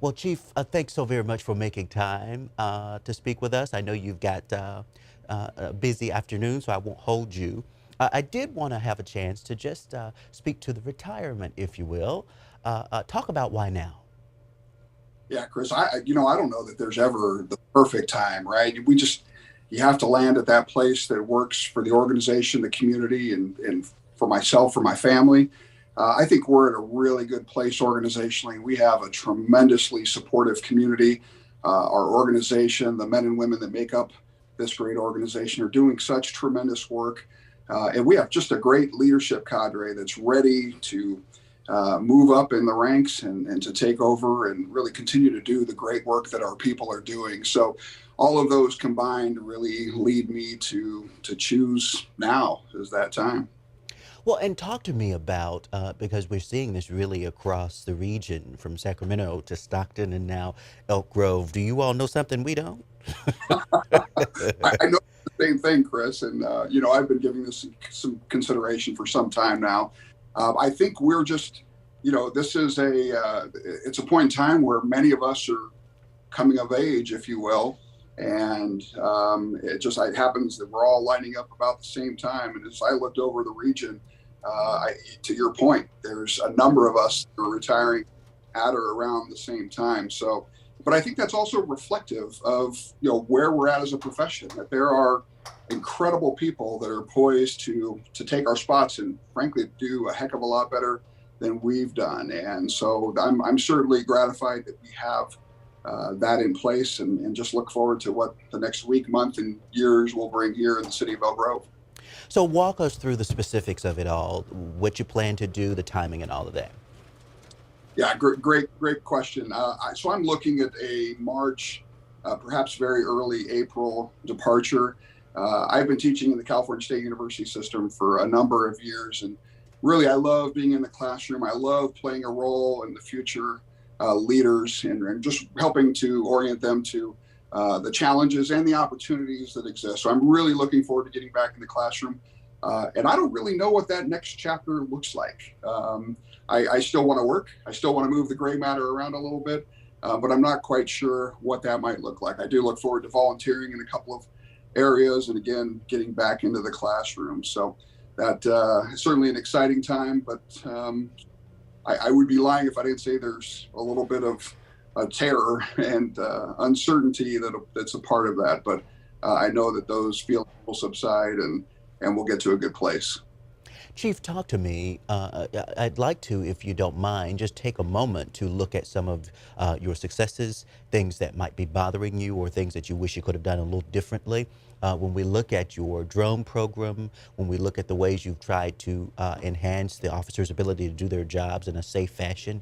Well, Chief, thanks so very much for making time to speak with us. I know you've got a busy afternoon, so I won't hold you. I did want to have a chance to just speak to the retirement, if you will. Talk about why now. Yeah, Chris, I don't know that there's ever the perfect time, right? You have to land at that place that works for the organization, the community, and for myself, for my family. I think we're in a really good place organizationally. We have a tremendously supportive community. Our organization, the men and women that make up this great organization, are doing such tremendous work. And we have just a great leadership cadre that's ready to move up in the ranks and to take over and really continue to do the great work that our people are doing. So all of those combined really lead me to choose now is that time. Well, and talk to me about, because we're seeing this really across the region from Sacramento to Stockton and now Elk Grove. Do you all know something we don't? I know the same thing, Chris, and I've been giving this some consideration for some time now. I think we're just, this is it's a point in time where many of us are coming of age, if you will, and it happens that we're all lining up about the same time. And as I looked over the region, to your point, there's a number of us who are retiring at or around the same time. So, but I think that's also reflective of where we're at as a profession. That there are incredible people that are poised to take our spots and frankly do a heck of a lot better than we've done. And so I'm certainly gratified that we have that in place, and just look forward to what the next week, month, and years will bring here in the city of Elk Grove. So walk us through the specifics of it all, what you plan to do, the timing, and all of that. Yeah, great question. So I'm looking at a March, perhaps very early April departure. I've been teaching in the California State University system for a number of years, and really I love being in the classroom. I love playing a role in the future leaders and just helping to orient them to the challenges and the opportunities that exist. So I'm really looking forward to getting back in the classroom. And I don't really know what that next chapter looks like. I still want to work. I still want to move the gray matter around a little bit, but I'm not quite sure what that might look like. I do look forward to volunteering in a couple of areas and again, getting back into the classroom. So that is certainly an exciting time, but I would be lying if I didn't say there's a little bit of terror and uncertainty that's a part of that. But I know that those feelings will subside and we'll get to a good place. Chief, talk to me. I'd like to, if you don't mind, just take a moment to look at some of your successes, things that might be bothering you, or things that you wish you could have done a little differently. When we look at your drone program, when we look at the ways you've tried to enhance the officers' ability to do their jobs in a safe fashion,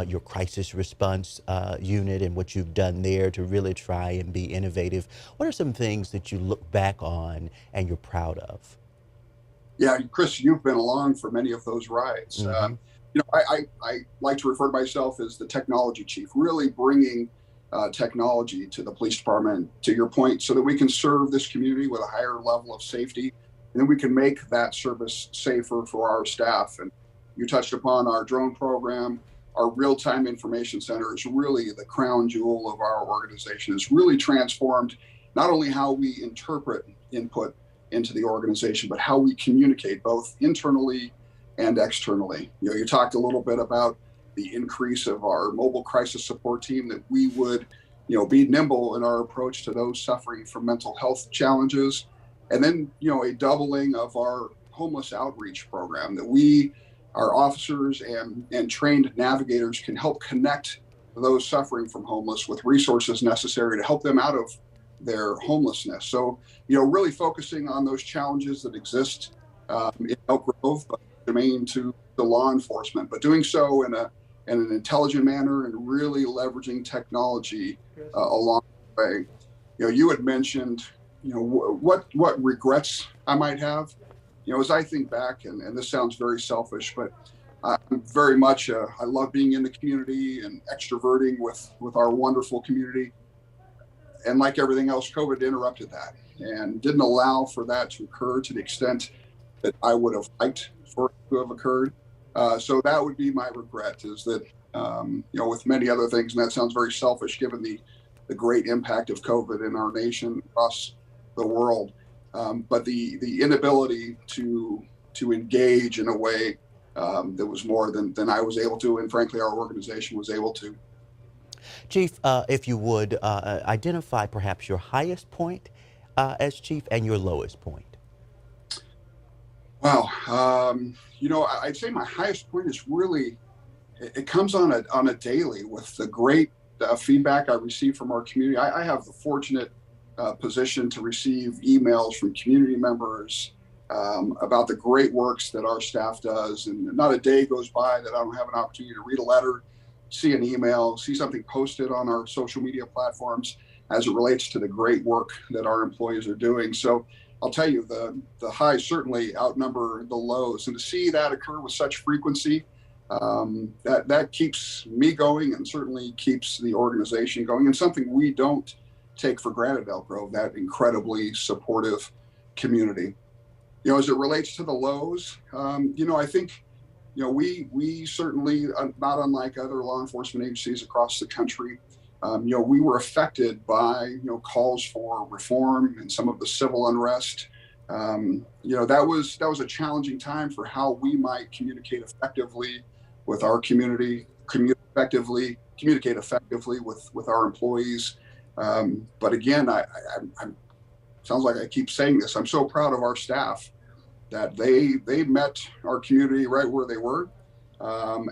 your crisis response unit and what you've done there to really try and be innovative, what are some things that you look back on and you're proud of? Yeah, Chris, you've been along for many of those rides. Mm-hmm. I like to refer to myself as the technology chief, really bringing technology to the police department, to your point, so that we can serve this community with a higher level of safety, and then we can make that service safer for our staff. And you touched upon our drone program. Our real-time information center is really the crown jewel of our organization. It's really transformed not only how we interpret input into the organization, but how we communicate both internally and externally. You talked a little bit about the increase of our mobile crisis support team, that we would, be nimble in our approach to those suffering from mental health challenges. And then, a doubling of our homeless outreach program, that our officers and trained navigators can help connect those suffering from homeless with resources necessary to help them out of their homelessness. So, really focusing on those challenges that exist in Elk Grove, but germane to the law enforcement, but doing so in an intelligent manner and really leveraging technology along the way. You had mentioned, what regrets I might have. As I think back, and this sounds very selfish, but I'm very much, I love being in the community and extroverting with our wonderful community. And like everything else, COVID interrupted that and didn't allow for that to occur to the extent that I would have liked for it to have occurred. So that would be my regret, is that with many other things. And that sounds very selfish given the great impact of COVID in our nation across the world. But the inability to engage in a way that was more than I was able to, and frankly, our organization was able to. Chief, if you would identify perhaps your highest point as chief and your lowest point. Wow. I'd say my highest point is really, it comes on a daily with the great feedback I receive from our community. I have the fortunate position to receive emails from community members about the great works that our staff does. And not a day goes by that I don't have an opportunity to read a letter, see an email, see something posted on our social media platforms as it relates to the great work that our employees are doing. So I'll tell you, the highs certainly outnumber the lows. And to see that occur with such frequency, that keeps me going and certainly keeps the organization going, and something we don't take for granted, Elk Grove, that incredibly supportive community. As it relates to the lows, I think, we certainly, not unlike other law enforcement agencies across the country, we were affected by, calls for reform and some of the civil unrest. That was a challenging time for how we might communicate effectively with our community, communicate effectively with our employees. But again, I'm sounds like I keep saying this. I'm so proud of our staff that they met our community right where they were.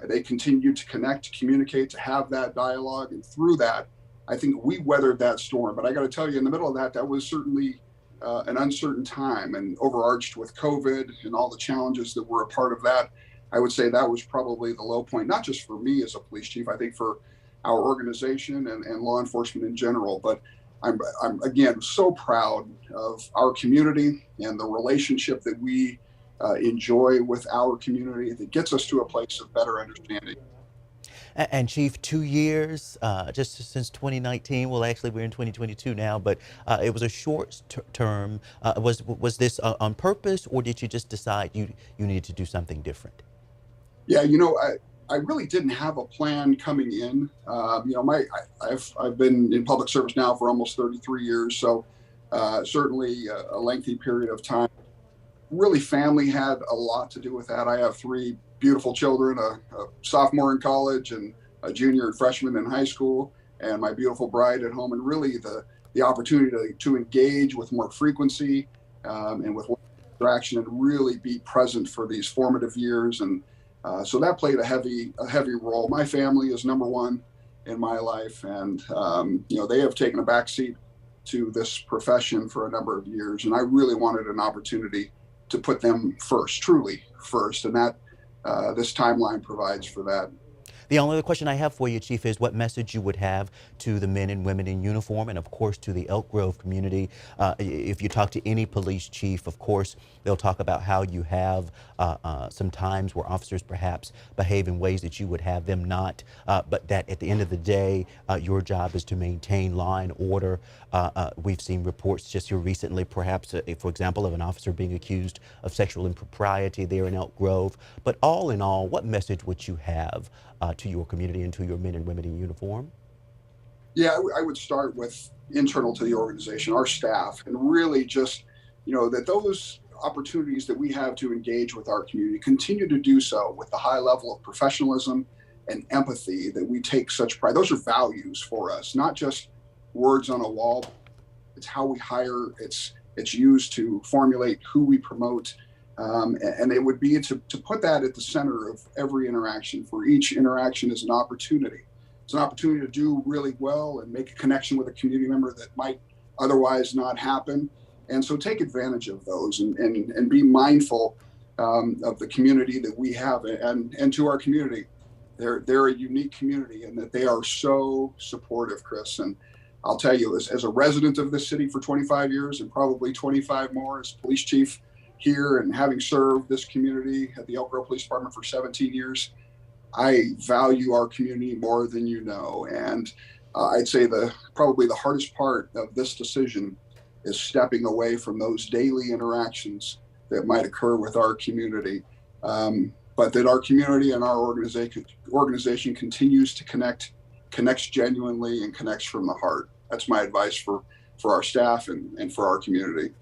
They continued to connect, to communicate, to have that dialogue. And through that, I think we weathered that storm. But I got to tell you, in the middle of that was certainly an uncertain time, and overarched with COVID and all the challenges that were a part of that. I would say that was probably the low point, not just for me as a police chief, I think for our organization and law enforcement in general. But I'm again so proud of our community and the relationship that we enjoy with our community that gets us to a place of better understanding. And Chief, 2 years, just since 2019. Well, actually, we're in 2022 now, but it was a short term. Was this on purpose, or did you just decide you needed to do something different? Yeah, I really didn't have a plan coming in. I've been in public service now for almost 33 years, so certainly a lengthy period of time. Really, family had a lot to do with that. I have three beautiful children, a sophomore in college and a junior and freshman in high school, and my beautiful bride at home. And really, the opportunity to engage with more frequency and with interaction and really be present for these formative years. And so that played a heavy role. My family is number one in my life, and they have taken a backseat to this profession for a number of years, and I really wanted an opportunity to put them first, truly first, and that this timeline provides for that. The only other question I have for you, Chief, is what message you would have to the men and women in uniform, and of course to the Elk Grove community. If you talk to any police chief, of course, they'll talk about how you have some times where officers perhaps behave in ways that you would have them not, but that at the end of the day, your job is to maintain law and order. We've seen reports just here recently, perhaps, for example, of an officer being accused of sexual impropriety there in Elk Grove. But all in all, what message would you have to your community and to your men and women in uniform? Yeah, I would start with internal to the organization, our staff, and really just, that those opportunities that we have to engage with our community continue to do so with the high level of professionalism and empathy that we take such pride. Those are values for us, not just words on a wall. It's how we hire. It's used to formulate who we promote. And it would be to put that at the center of every interaction. For each interaction is an opportunity. It's an opportunity to do really well and make a connection with a community member that might otherwise not happen. And so take advantage of those and be mindful of the community that we have and to our community. They're a unique community and that they are so supportive, Chris. And I'll tell you, as a resident of this city for 25 years and probably 25 more as police chief here, and having served this community at the Elk Grove Police Department for 17 years, I value our community more than you know. And I'd say probably the hardest part of this decision is stepping away from those daily interactions that might occur with our community. but that our community and our organization continues to connects genuinely and connects from the heart. That's my advice for our staff and for our community.